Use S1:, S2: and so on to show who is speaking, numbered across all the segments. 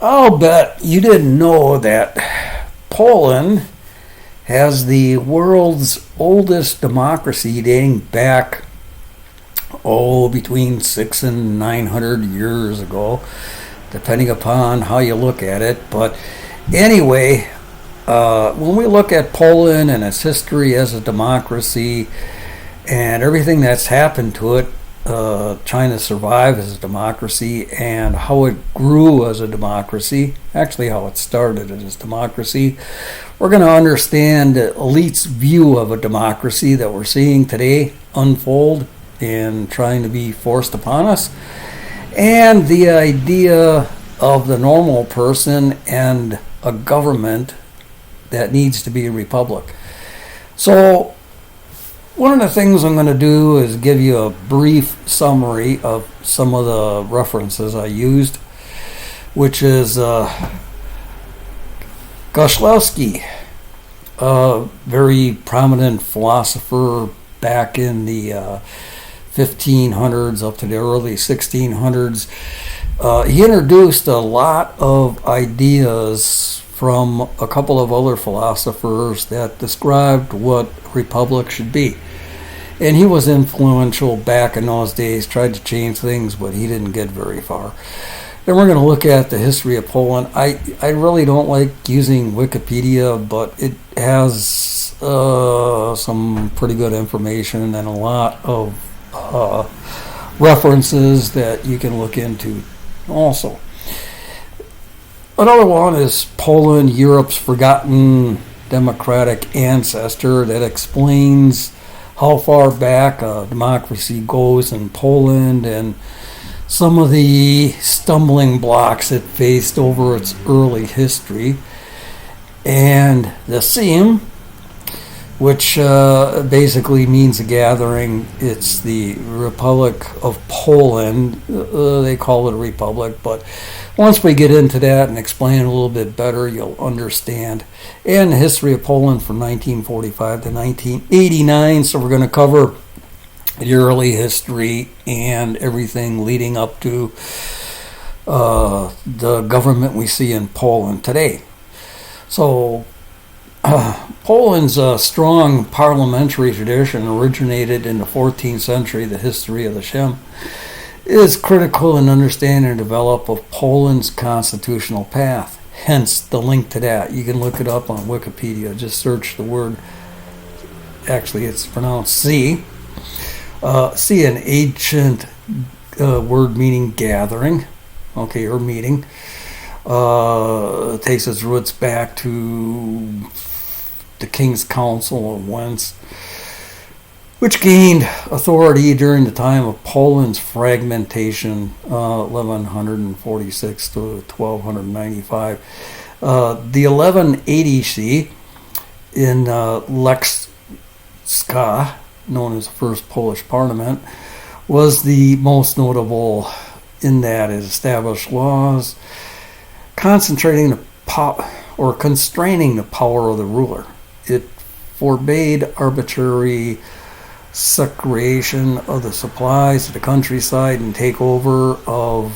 S1: I'll bet you didn't know that Poland has the world's oldest democracy dating back, between 600 and 900 years ago, depending upon how you look at it. But anyway, when we look at Poland and its history as a democracy and everything that's happened to it, trying to survive as a democracy and how it grew as a democracy, actually how it started as a democracy, we're going to understand the elite's view of a democracy that we're seeing today unfold and trying to be forced upon us, and the idea of the normal person and a government that needs to be a republic. So one of the things I'm going to do is give you a brief summary of some of the references I used, which is Koslowski, a very prominent philosopher back in the 1500s up to the early 1600s. He introduced a lot of ideas from a couple of other philosophers that described what a republic should be. And he was influential back in those days, tried to change things, but he didn't get very far. Then we're going to look at the history of Poland. I really don't like using Wikipedia, but it has some pretty good information and a lot of references that you can look into also. Another one is Poland, Europe's Forgotten Democratic Ancestor, that explains how far back democracy goes in Poland and some of the stumbling blocks it faced over its early history. And the Sejm, which basically means a gathering. It's the Republic of Poland. They call it a republic, but once we get into that and explain it a little bit better, you'll understand. And the history of Poland from 1945 to 1989. So we're going to cover the early history and everything leading up to the government we see in Poland today. So Poland's strong parliamentary tradition originated in the 14th century. The history of the Sejm is critical in understanding and develop of Poland's constitutional path. Hence the link to that. You can look it up on Wikipedia. Just search the word. Actually, it's pronounced C. C, an ancient word meaning gathering. Okay, or meeting. It takes its roots back to the King's Council of Wentz, which gained authority during the time of Poland's fragmentation, 1146 to 1295. The 1180 C in Lex Ska, known as the first Polish parliament, was the most notable in that it established laws concentrating constraining the power of the ruler. It forbade arbitrary separation of the supplies to the countryside and takeover of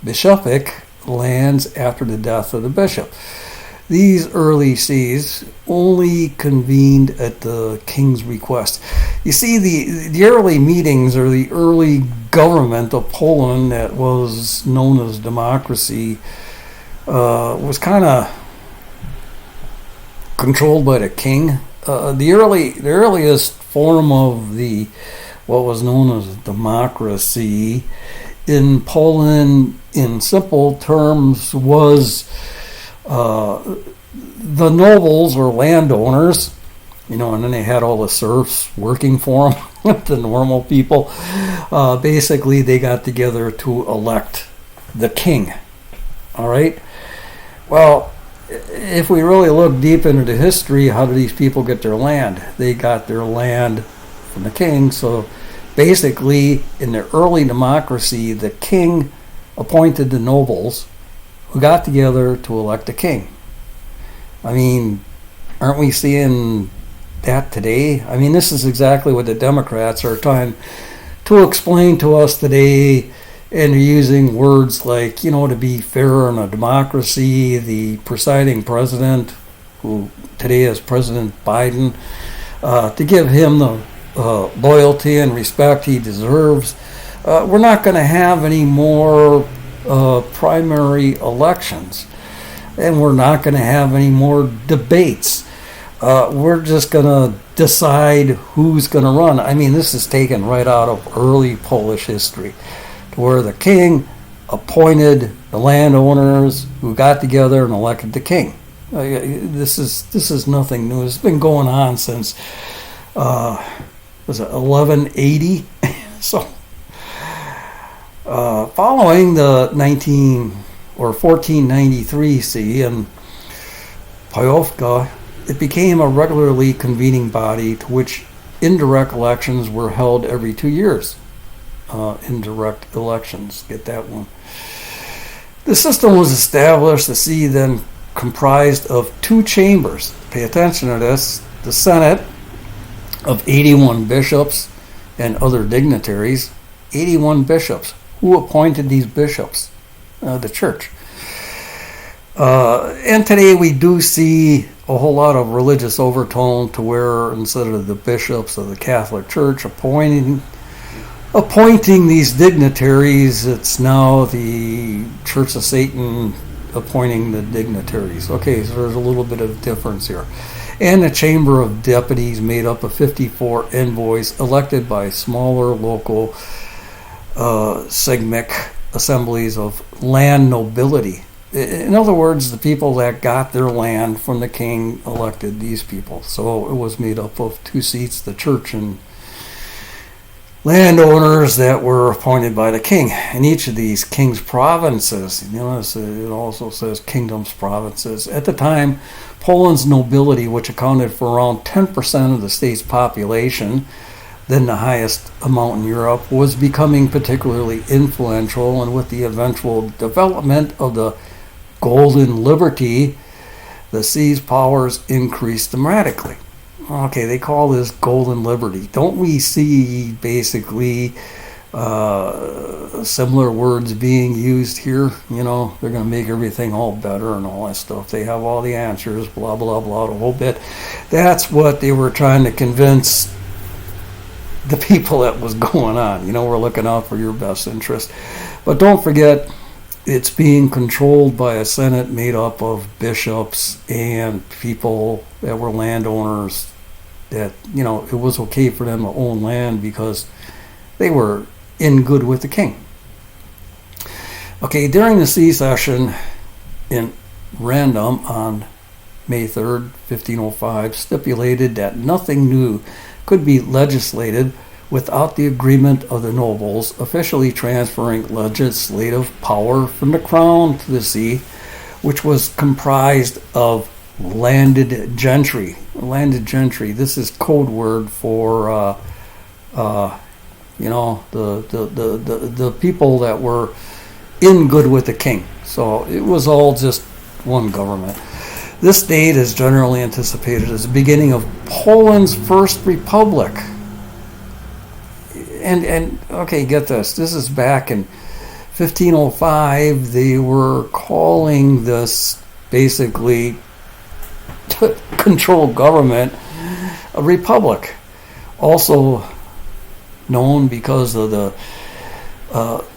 S1: bishopric lands after the death of the bishop. These early sees only convened at the king's request. You see, the early meetings, or the early government of Poland that was known as democracy, was kind of controlled by the king. The earliest form of the what was known as democracy in Poland, in simple terms, was the nobles or landowners, and then they had all the serfs working for them, the normal people. Basically, they got together to elect the king. All right. Well, if we really look deep into the history, how did these people get their land? They got their land from the king. So basically, in the early democracy, the king appointed the nobles who got together to elect a king. I mean, aren't we seeing that today? I mean, this is exactly what the Democrats are trying to explain to us today and they're using words like, to be fair in a democracy, the presiding president, who today is President Biden, to give him the loyalty and respect he deserves. We're not going to have any more primary elections, and we're not going to have any more debates. We're just going to decide who's going to run. I mean, this is taken right out of early Polish history, where the king appointed the landowners who got together and elected the king. This is nothing new. It's been going on since was it 1180? So, following the 1493 C in Piotrka, it became a regularly convening body to which indirect elections were held every 2 years. Indirect elections, get that one. The system was established. The See then comprised of two chambers. Pay attention to this. The Senate of 81 bishops and other dignitaries. 81 bishops. Who appointed these bishops? The church. And today we do see a whole lot of religious overtone, to where instead of the bishops of the Catholic Church appointing these dignitaries, it's now the Church of Satan appointing the dignitaries. Okay, so there's a little bit of difference here. And a chamber of deputies made up of 54 envoys elected by smaller local sigmic assemblies of land nobility. In other words, the people that got their land from the king elected these people. So it was made up of two seats, the church and landowners that were appointed by the king. In each of these king's provinces, it also says kingdoms, provinces. At the time, Poland's nobility, which accounted for around 10% of the state's population, then the highest amount in Europe, was becoming particularly influential, and with the eventual development of the Golden Liberty, the See's powers increased dramatically. Okay, they call this Golden Liberty. Don't we see basically similar words being used here? They're going to make everything all better and all that stuff. They have all the answers, blah, blah, blah, the whole bit. That's what they were trying to convince the people that was going on. We're looking out for your best interest. But don't forget, it's being controlled by a Senate made up of bishops and people that were landowners, that, it was okay for them to own land because they were in good with the king. Okay, during the See session in Random on May 3rd, 1505, stipulated that nothing new could be legislated without the agreement of the nobles, officially transferring legislative power from the crown to the See, which was comprised of landed gentry. Landed gentry, this is code word for the people that were in good with the king. So it was all just one government. This date is generally anticipated as the beginning of Poland's first republic. And okay, get this. This is back in 1505. They were calling this basically controlled government a republic. Also known because of the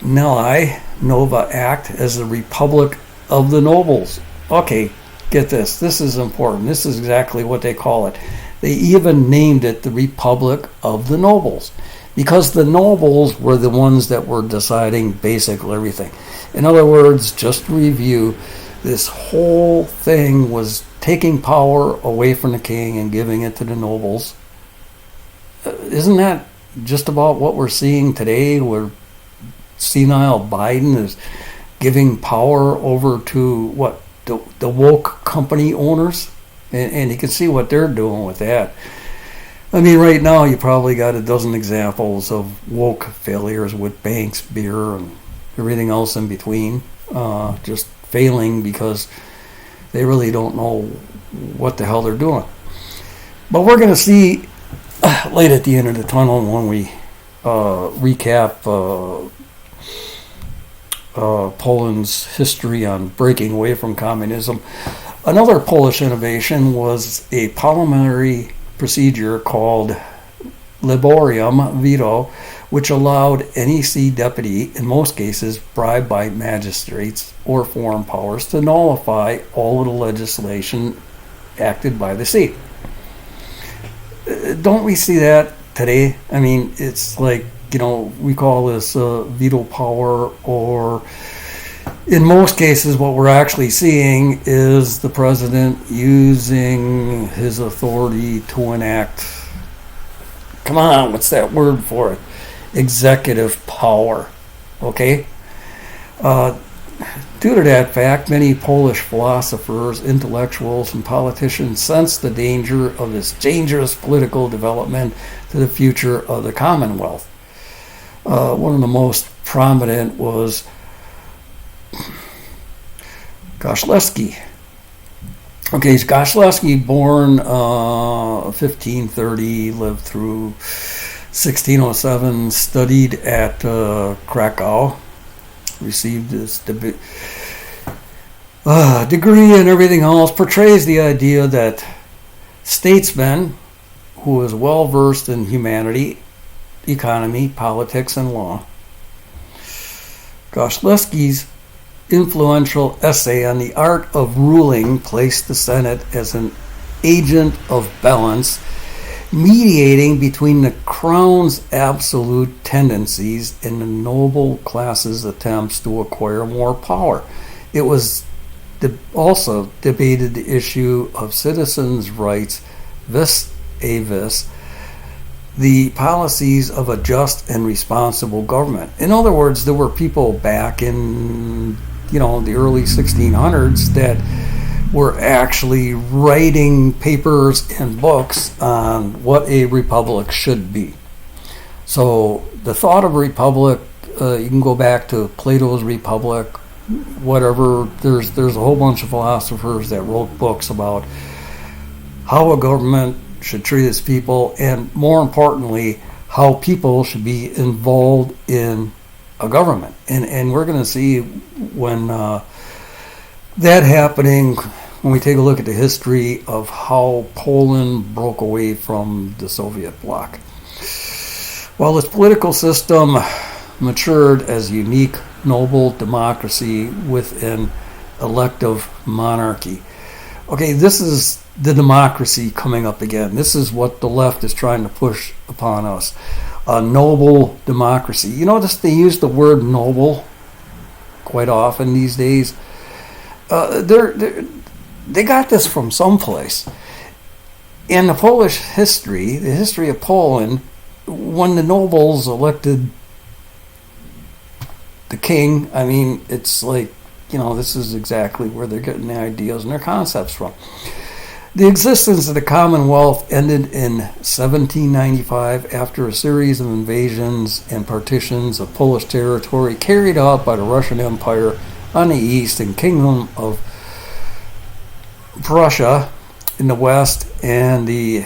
S1: Nelly Nova Act as the Republic of the Nobles. Okay, get this. This is important. This is exactly what they call it. They even named it the Republic of the Nobles, because the nobles were the ones that were deciding basically everything. In other words, just to review, this whole thing was taking power away from the king and giving it to the nobles. Isn't that just about what we're seeing today, where senile Biden is giving power over to the woke company owners? And you can see what they're doing with that. I mean, right now you probably got a dozen examples of woke failures with banks, beer, and everything else in between, just failing because they really don't know what the hell they're doing. But we're going to see light at the end of the tunnel when we recap Poland's history on breaking away from communism. Another Polish innovation was a parliamentary procedure called Liborium Veto, which allowed NEC deputy, in most cases bribed by magistrates or foreign powers, to nullify all of the legislation acted by the seat. Don't we see that today? I mean, it's like, we call this veto power, or in most cases what we're actually seeing is the president using his authority to enact, come on, what's that word for it? Executive power. Okay? Due to that fact, many Polish philosophers, intellectuals, and politicians sense the danger of this dangerous political development to the future of the Commonwealth. One of the most prominent was Goszlewski. Okay, Goszlewski, born 1530, lived through 1607, studied at Krakow, received his degree and everything else, portrays the idea that statesmen who is well versed in humanity, economy, politics, and law. Goszlewski's influential essay on the art of ruling placed the Senate as an agent of balance, mediating between the crown's absolute tendencies and the noble class's attempts to acquire more power. It was also debated the issue of citizens' rights vis-a-vis the policies of a just and responsible government. In other words, there were people back in the early 1600s that were actually writing papers and books on what a republic should be. So the thought of a republic, you can go back to Plato's Republic, whatever. There's a whole bunch of philosophers that wrote books about how a government should treat its people, and more importantly, how people should be involved in a government. And we're going to see when that happening, when we take a look at the history of how Poland broke away from the Soviet bloc. While its political system matured as a unique, noble democracy with an elective monarchy. Okay, this is the democracy coming up again. This is what the left is trying to push upon us. A noble democracy. You notice they use the word noble quite often these days. They got this from someplace. In the Polish history, the history of Poland, when the nobles elected the king, I mean, it's like, this is exactly where they're getting their ideas and their concepts from. The existence of the Commonwealth ended in 1795 after a series of invasions and partitions of Polish territory carried out by the Russian Empire on the east and Kingdom of Prussia in the west and the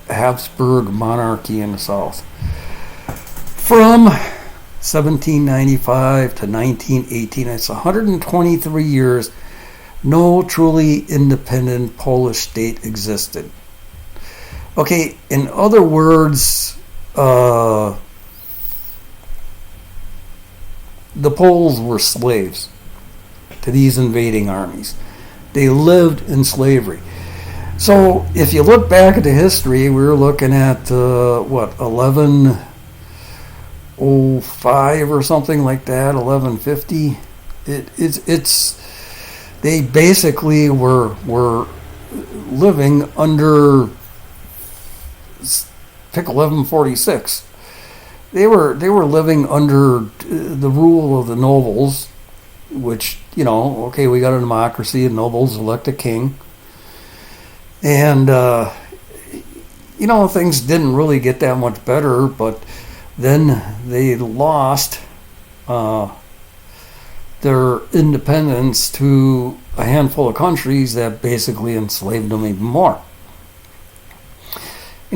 S1: Habsburg monarchy in the south. From 1795 to 1918, it's 123 years, no truly independent Polish state existed. Okay, in other words, the Poles were slaves to these invading armies. They lived in slavery. So if you look back at the history, we were looking at 1105 or something like that, 1150. It's they basically were living under, pick 1146. They were living under the rule of the nobles, which, okay, we got a democracy and nobles elect a king. And, things didn't really get that much better, but then they lost their independence to a handful of countries that basically enslaved them even more.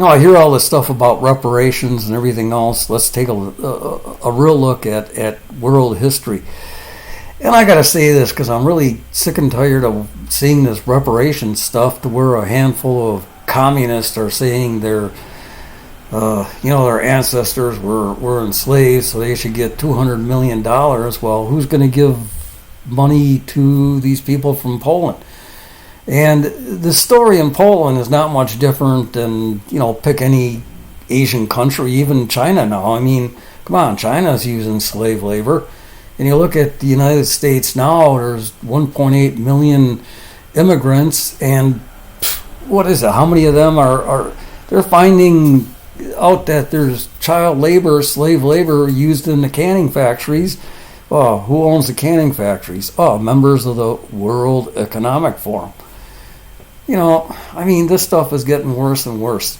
S1: I hear all this stuff about reparations and everything else. Let's take a real look at world history. And I gotta say this because I'm really sick and tired of seeing this reparations stuff to where a handful of communists are saying their ancestors were enslaved, so they should get $200 million. Well, who's going to give money to these people from Poland? And the story in Poland is not much different than, pick any Asian country, even China now. I mean, come on, China's using slave labor. And you look at the United States now, there's 1.8 million immigrants, and what is it? How many of them are they're finding out that there's child labor, slave labor used in the canning factories. Oh, who owns the canning factories? Oh, members of the World Economic Forum. This stuff is getting worse and worse.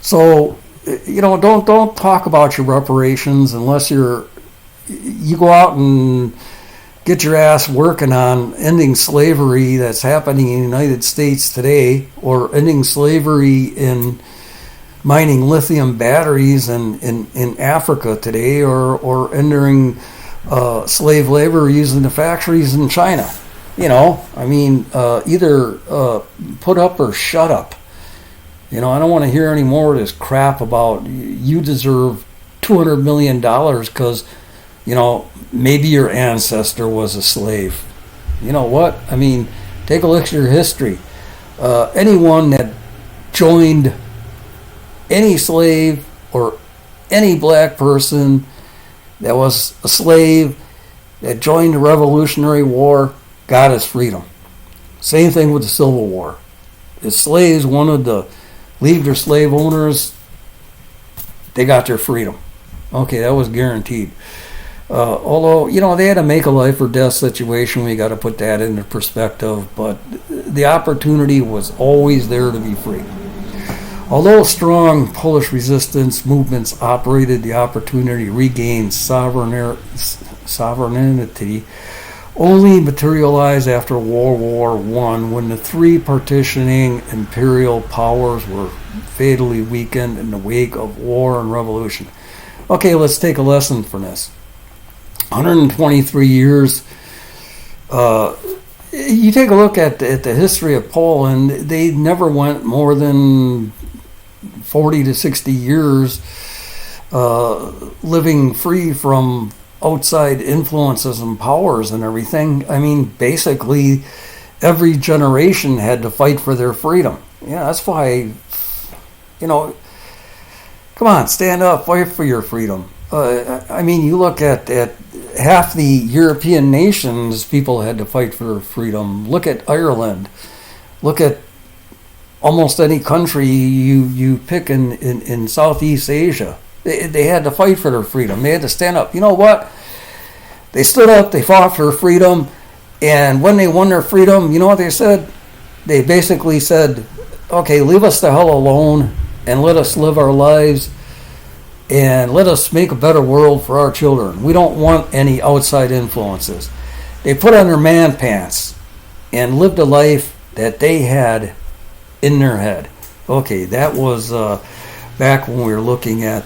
S1: So, don't talk about your reparations unless you go out and get your ass working on ending slavery that's happening in the United States today, or ending slavery in mining lithium batteries in Africa today, or entering slave labor using the factories in China. Either put up or shut up. I don't want to hear any more of this crap about you deserve $200 million because, maybe your ancestor was a slave. You know what? Take a look at your history. Anyone that joined any slave or any black person that was a slave that joined the Revolutionary War got his freedom. Same thing with the Civil War. The slaves wanted to leave their slave owners, they got their freedom. Okay, that was guaranteed. Although, they had a make a life or death situation, we got to put that into perspective, but the opportunity was always there to be free. Although strong Polish resistance movements operated, the opportunity to regain sovereignty only materialized after World War I, when the three partitioning imperial powers were fatally weakened in the wake of war and revolution. Okay, let's take a lesson from this. 123 years. You take a look at the history of Poland, they never went more than 40 to 60 years living free from outside influences and powers and everything. Basically, every generation had to fight for their freedom. Yeah, that's why, come on, stand up, fight for your freedom. You look at half the European nations, people had to fight for freedom. Look at Ireland. Look at almost any country you pick in Southeast Asia. They had to fight for their freedom. They had to stand up. You know what? They stood up, they fought for freedom, and when they won their freedom, you know what they said? They basically said, okay, leave us the hell alone and let us live our lives and let us make a better world for our children. We don't want any outside influences. They put on their man pants and lived a life that they had in their head. Okay, that was back when we were looking at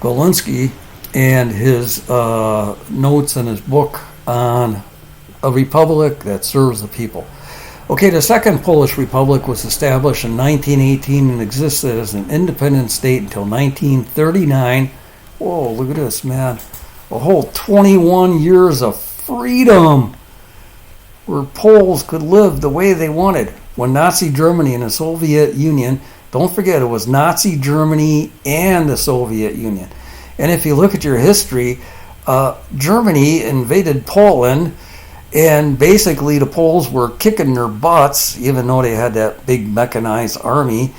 S1: Golinsky and his notes in his book on a republic that serves the people. Okay, the Second Polish Republic was established in 1918 and existed as an independent state until 1939. Whoa, look at this, man. A whole 21 years of freedom where Poles could live the way they wanted. When Nazi Germany and the Soviet Union, don't forget it was Nazi Germany and the Soviet Union. And if you look at your history, Germany invaded Poland, and basically the Poles were kicking their butts, even though they had that big mechanized army.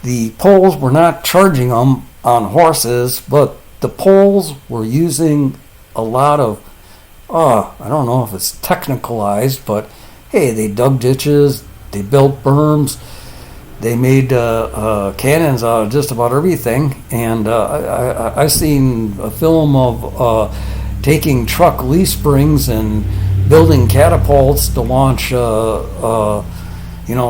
S1: The Poles were not charging them on horses, but the Poles were using a lot of, I don't know if it's technicalized, but hey, they dug ditches, they built berms, they made cannons out of just about everything. And I seen a film of taking truck leaf springs and building catapults to launch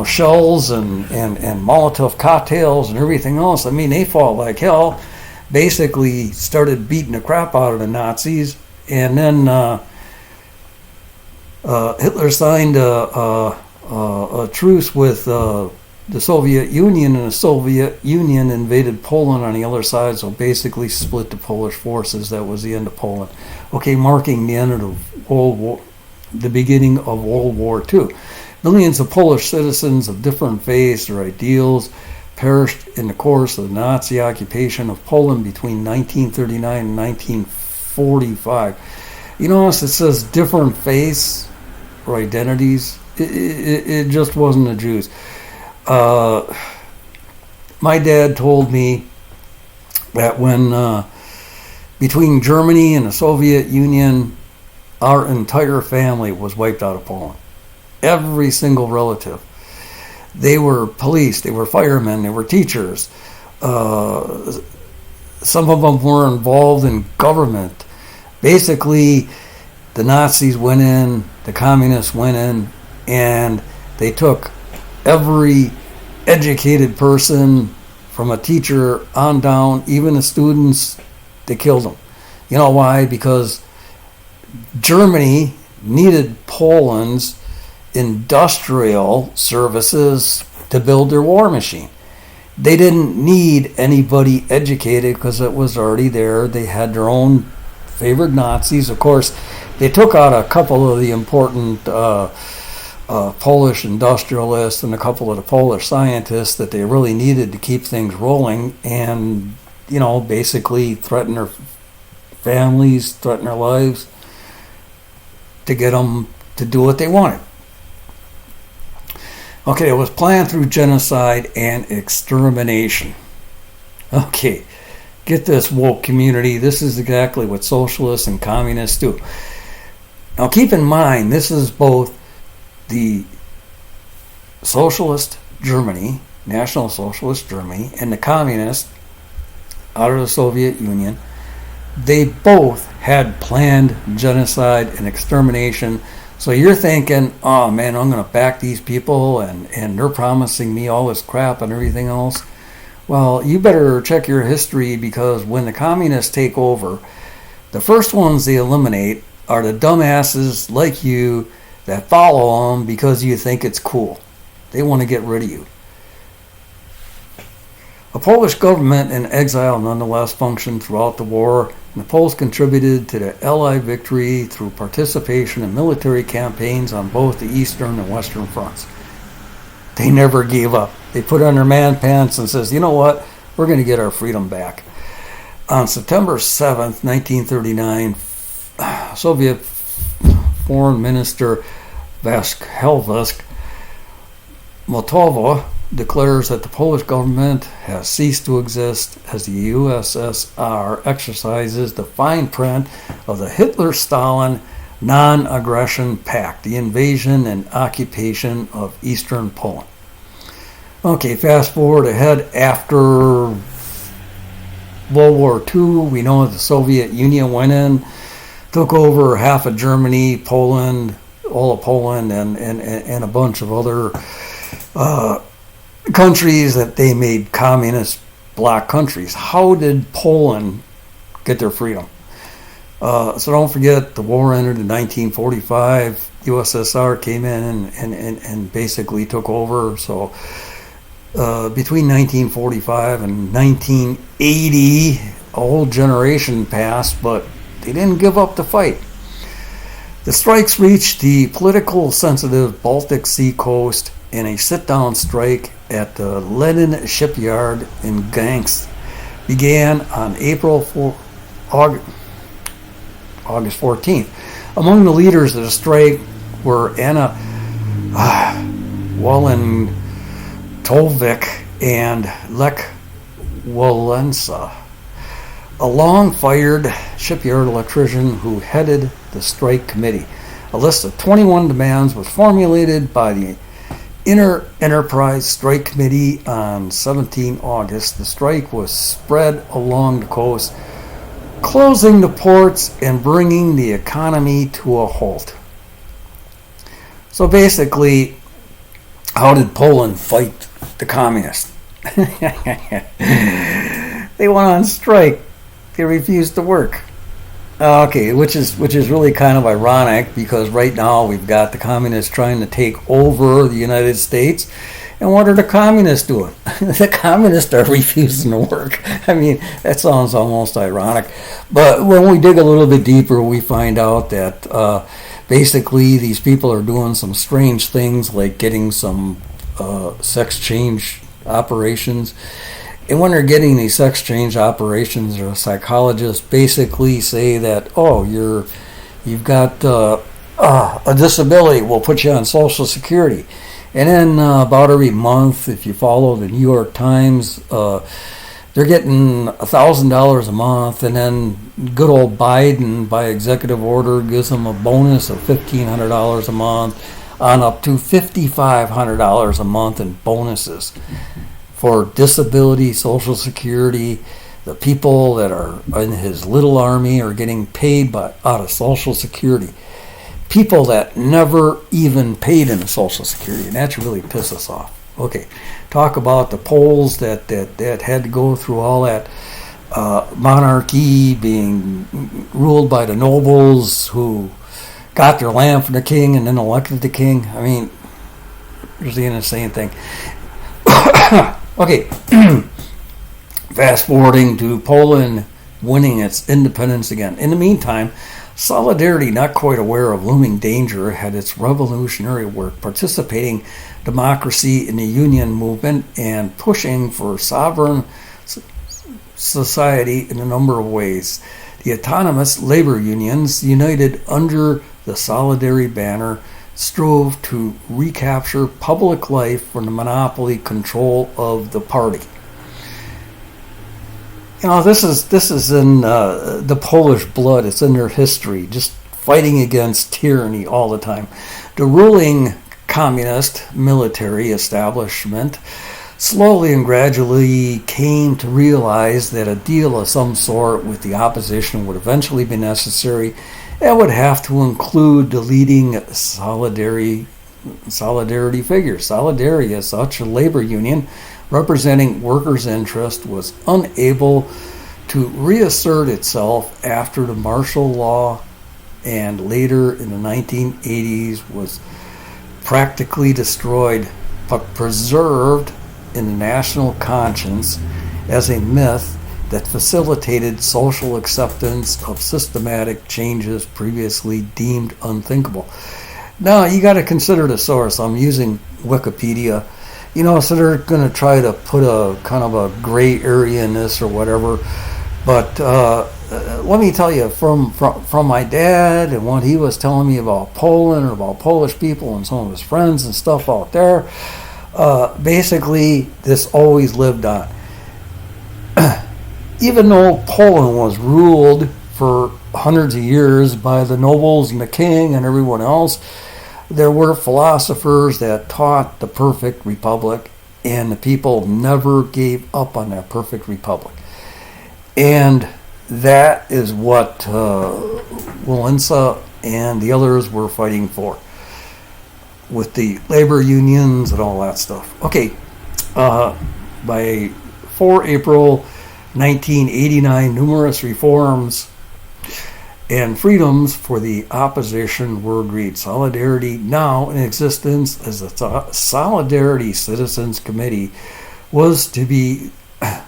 S1: shells and Molotov cocktails and everything else. They fought like hell, basically started beating the crap out of the Nazis, and then Hitler signed a truce with the Soviet Union, and the Soviet Union invaded Poland on the other side, so basically split the Polish forces. That was the end of Poland. Okay, marking the end of the beginning of World War II. Millions of Polish citizens of different faiths or ideals perished in the course of the Nazi occupation of Poland between 1939 and 1945. You notice it says different faiths or identities. It just wasn't the Jews. My dad told me that when between Germany and the Soviet Union, our entire family was wiped out of Poland. Every single relative. They were police, they were firemen, they were teachers. Some of them were involved in government. Basically, the Nazis went in, the communists went in, and they took every educated person from a teacher on down, even the students, they killed them. You know why? Because Germany needed Poland's industrial services to build their war machine. They didn't need anybody educated because it was already there. They had their own favorite Nazis. Of course, they took out a couple of the important Polish industrialists and a couple of the Polish scientists that they really needed to keep things rolling, and basically threaten their families, threaten their lives to get them to do what they wanted. Okay, it was planned through genocide and extermination. Okay, get this, woke community. This is exactly what socialists and communists do. Now keep in mind, this is both the socialist Germany, National Socialist Germany, and the communists out of the Soviet Union. They both had planned genocide and extermination. So you're thinking, oh man, I'm going to back these people and they're promising me all this crap and everything else. Well, you better check your history, because when the communists take over, the first ones they eliminate are the dumbasses like you that follow them because you think it's cool. They want to get rid of you. A Polish government in exile nonetheless functioned throughout the war, and the Poles contributed to the Allied victory through participation in military campaigns on both the Eastern and Western fronts. They never gave up. They put on their man pants and says, you know what, we're going to get our freedom back. On September 7th, 1939, Soviet Foreign Minister Vyacheslav Molotov declares that the Polish government has ceased to exist as the USSR exercises the fine print of the Hitler-Stalin non-aggression pact, the invasion and occupation of Eastern Poland. Okay, fast forward ahead. After World War II, we know the Soviet Union went in, took over half of Germany, Poland, all of Poland, and a bunch of other countries that they made communist bloc countries. How did Poland get their freedom? So don't forget, the war ended in 1945. USSR came in and basically took over. So between 1945 and 1980, a whole generation passed, but they didn't give up the fight. The strikes reached the politically sensitive Baltic Sea coast, and a sit-down strike at the Lenin shipyard in Gdansk began on August 14th. Among the leaders of the strike were Anna Walentovic and Lech Walesa, a long-fired shipyard electrician who headed the strike committee. A list of 21 demands was formulated by the Inter-Enterprise Strike Committee on 17 August. The strike was spread along the coast, closing the ports and bringing the economy to a halt. So basically, how did Poland fight the communists? They went on strike. They refused to work. Okay, which is really kind of ironic because right now we've got the communists trying to take over the United States. And what are the communists doing? The communists are refusing to work. I mean, that sounds almost ironic. But when we dig a little bit deeper, we find out that basically these people are doing some strange things like getting some sex change operations. And when they're getting these sex change operations, or psychologists basically say that, oh, you've got a disability, we'll put you on Social Security. And then about every month, if you follow the New York Times, they're getting $1,000 a month, and then good old Biden, by executive order, gives them a bonus of $1,500 a month, on up to $5,500 a month in bonuses for disability, Social Security. The people that are in his little army are getting paid out of Social Security. People that never even paid into Social Security, and that should really piss us off. Okay, talk about the Poles that had to go through all that monarchy, being ruled by the nobles who got their land from the king and then elected the king. I mean, it's the insane thing. Okay, fast forwarding to Poland winning its independence again. In the meantime, Solidarity, not quite aware of looming danger, had its revolutionary work participating democracy in the union movement and pushing for sovereign society in a number of ways. The autonomous labor unions, united under the Solidarity banner, strove to recapture public life from the monopoly control of the party. You know, this is in the Polish blood. It's in their history, just fighting against tyranny all the time. The ruling communist military establishment slowly and gradually came to realize that a deal of some sort with the opposition would eventually be necessary, and would have to include the leading solidarity figures. Solidarity, as such, a labor union representing workers' interest, was unable to reassert itself after the martial law, and later in the 1980s was practically destroyed, but preserved in the national conscience as a myth that facilitated social acceptance of systematic changes previously deemed unthinkable. Now, you got to consider the source. I'm using Wikipedia. You know, so they're going to try to put a kind of a gray area in this or whatever. But let me tell you, from my dad and what he was telling me about Poland and about Polish people and some of his friends and stuff out there, basically this always lived on. Even though Poland was ruled for hundreds of years by the nobles and the king and everyone else, there were philosophers that taught the perfect republic, and the people never gave up on that perfect republic. And that is what Walesa and the others were fighting for, with the labor unions and all that stuff. Okay, by 4 April 1989, numerous reforms and freedoms for the opposition were agreed. Solidarity, now in existence as a Solidarity Citizens Committee, was to be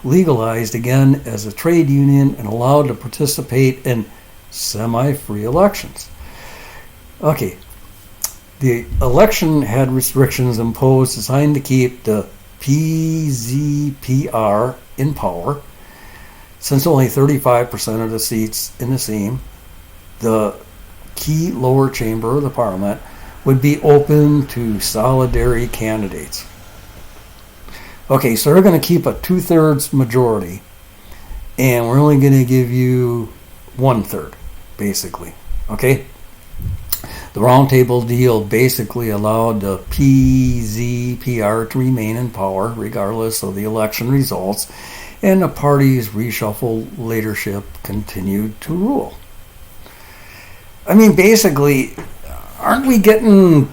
S1: legalized again as a trade union and allowed to participate in semi-free elections. Okay, the election had restrictions imposed designed to keep the PZPR in power, since only 35% of the seats in the Sejm, the key lower chamber of the parliament, would be open to Solidarity candidates. Okay, so they're going to keep a 2/3 majority, and we're only going to give you 1/3, basically. Okay? The roundtable deal basically allowed the PZPR to remain in power regardless of the election results, and the party's reshuffled leadership continued to rule. I mean, basically, aren't we getting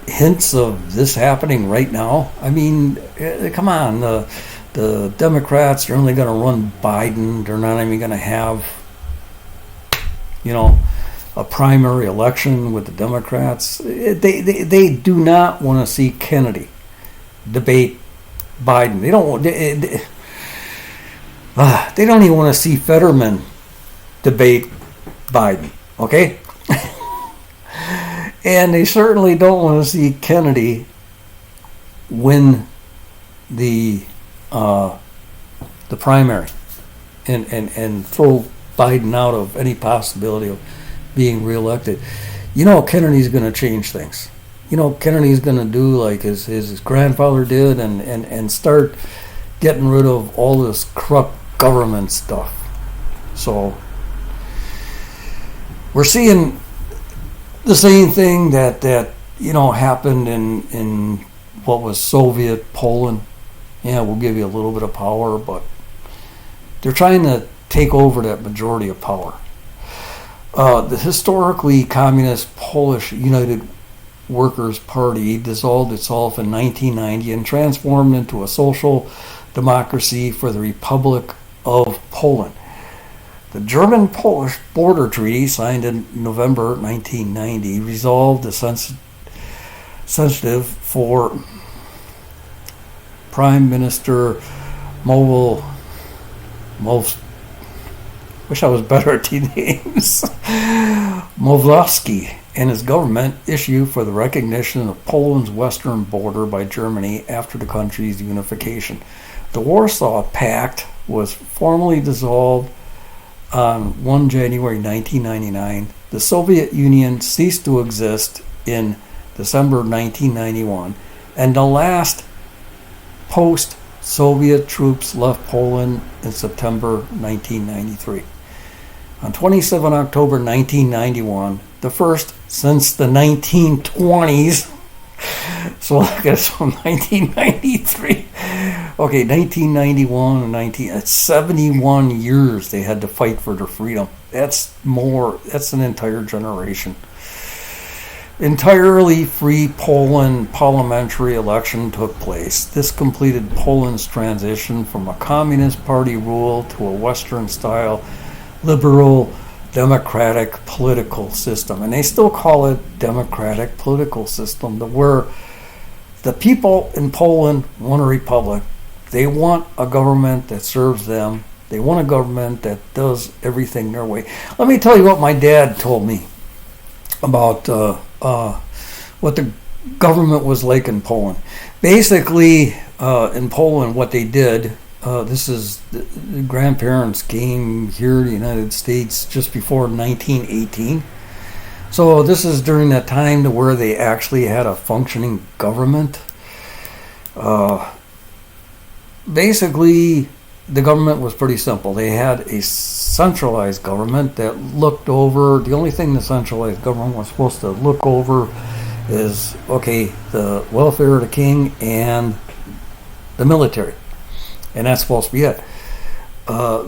S1: hints of this happening right now? I mean, come on, the Democrats are only going to run Biden. They're not even going to have a primary election with the Democrats. They do not want to see Kennedy debate Biden. They don't even want to see Fetterman debate Biden. Okay. And they certainly don't want to see Kennedy win the primary and throw Biden out of any possibility of being reelected. Kennedy's going to change things. Kennedy's going to do like his grandfather did and start getting rid of all this corrupt government stuff. So we're seeing the same thing that happened in what was Soviet Poland. Yeah, we'll give you a little bit of power, but they're trying to take over that majority of power. The historically communist Polish United Workers' Party dissolved itself in 1990 and transformed into a social democracy for the Republic of Poland. The German-Polish border treaty, signed in November 1990, resolved the sensitive for Prime Minister wish I was better at these names. Morawski and his government issue for the recognition of Poland's western border by Germany after the country's unification. The Warsaw Pact was formally dissolved on 1 January 1999. The Soviet Union ceased to exist in December 1991, and the last post-Soviet troops left Poland in September 1993. On 27 October 1991, the first since the 1920s, so look at from 1993. Okay, 1991 and 71 years they had to fight for their freedom. That's an entire generation. Entirely free Poland parliamentary election took place. This completed Poland's transition from a communist party rule to a Western-style liberal democratic political system. And they still call it democratic political system, where the people in Poland want a republic. They want a government that serves them. They want a government that does everything their way. Let me tell you what my dad told me about what the government was like in Poland. Basically, in Poland, what they did, the grandparents came here to the United States just before 1918. So this is during that time to where they actually had a functioning government. Basically, the government was pretty simple. They had a centralized government that looked over. The only thing the centralized government was supposed to look over is, the welfare of the king and the military. And that's supposed to be it.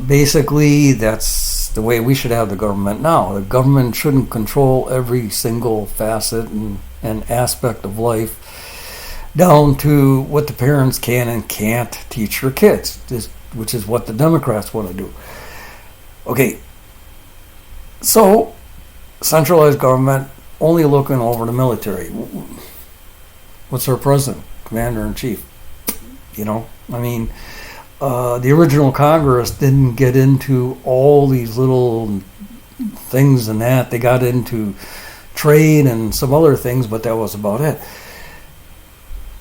S1: Basically, that's the way we should have the government now. The government shouldn't control every single facet and aspect of life, down to what the parents can and can't teach their kids, which is what the Democrats want to do. Okay, so centralized government only looking over the military. What's our president? Commander-in-chief. The original Congress didn't get into all these little things and that. They got into trade and some other things, but that was about it.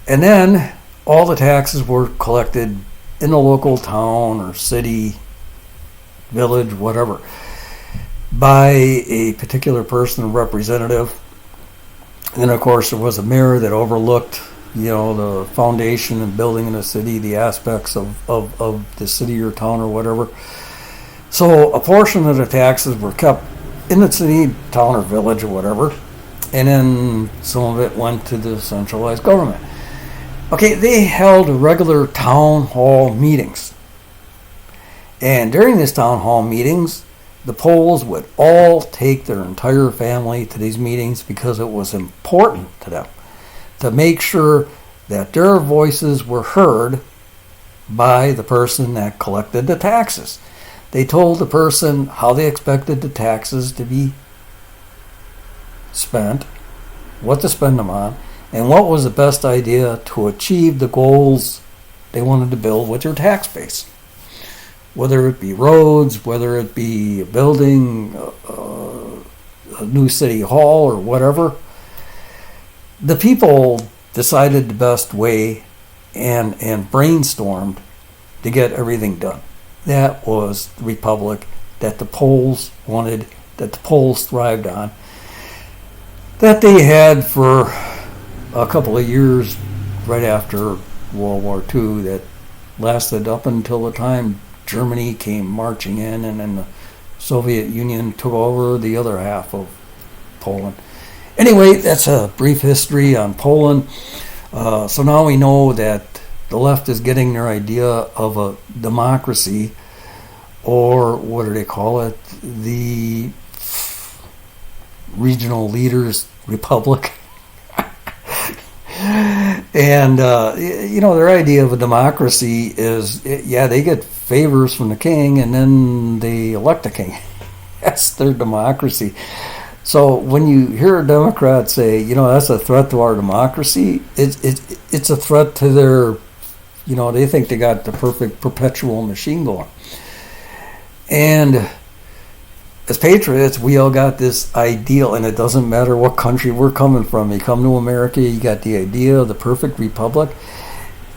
S1: And then all the taxes were collected in the local town or city, village, whatever, by a particular person, a representative. And then, of course, there was a mayor that overlooked the foundation and building in the city, the aspects of the city or town or whatever. So a portion of the taxes were kept in the city, town or village or whatever, and then some of it went to the centralized government. Okay, they held regular town hall meetings. And during these town hall meetings, the Poles would all take their entire family to these meetings because it was important to them to make sure that their voices were heard by the person that collected the taxes. They told the person how they expected the taxes to be spent, what to spend them on, and what was the best idea to achieve the goals they wanted to build with their tax base. Whether it be roads, whether it be building a new city hall or whatever, the people decided the best way and brainstormed to get everything done. That was the republic that the Poles wanted, that the Poles thrived on, that they had for a couple of years right after World War II, that lasted up until the time Germany came marching in, and then the Soviet Union took over the other half of Poland. Anyway, that's a brief history on Poland. So now we know that the left is getting their idea of a democracy, or what do they call it? The regional leaders republic. And, their idea of a democracy is, they get favors from the king and then they elect a king. That's their democracy. So when you hear a Democrat say, that's a threat to our democracy, it's a threat to their, they think they got the perfect perpetual machine going. And as patriots, we all got this ideal, and it doesn't matter what country we're coming from. You come to America, you got the idea of the perfect republic,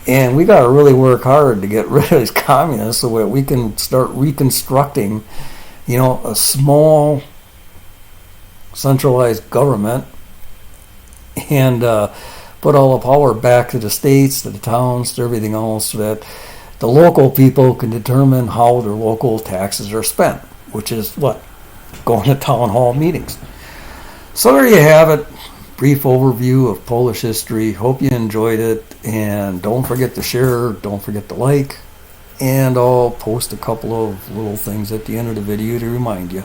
S1: and we got to really work hard to get rid of these communists so that we can start reconstructing, a small centralized government, and put all the power back to the states, to the towns, to everything else, so that the local people can determine how their local taxes are spent, which is what? Going to town hall meetings. So there you have it. Brief overview of Polish history. Hope you enjoyed it. And don't forget to share. Don't forget to like. And I'll post a couple of little things at the end of the video to remind you.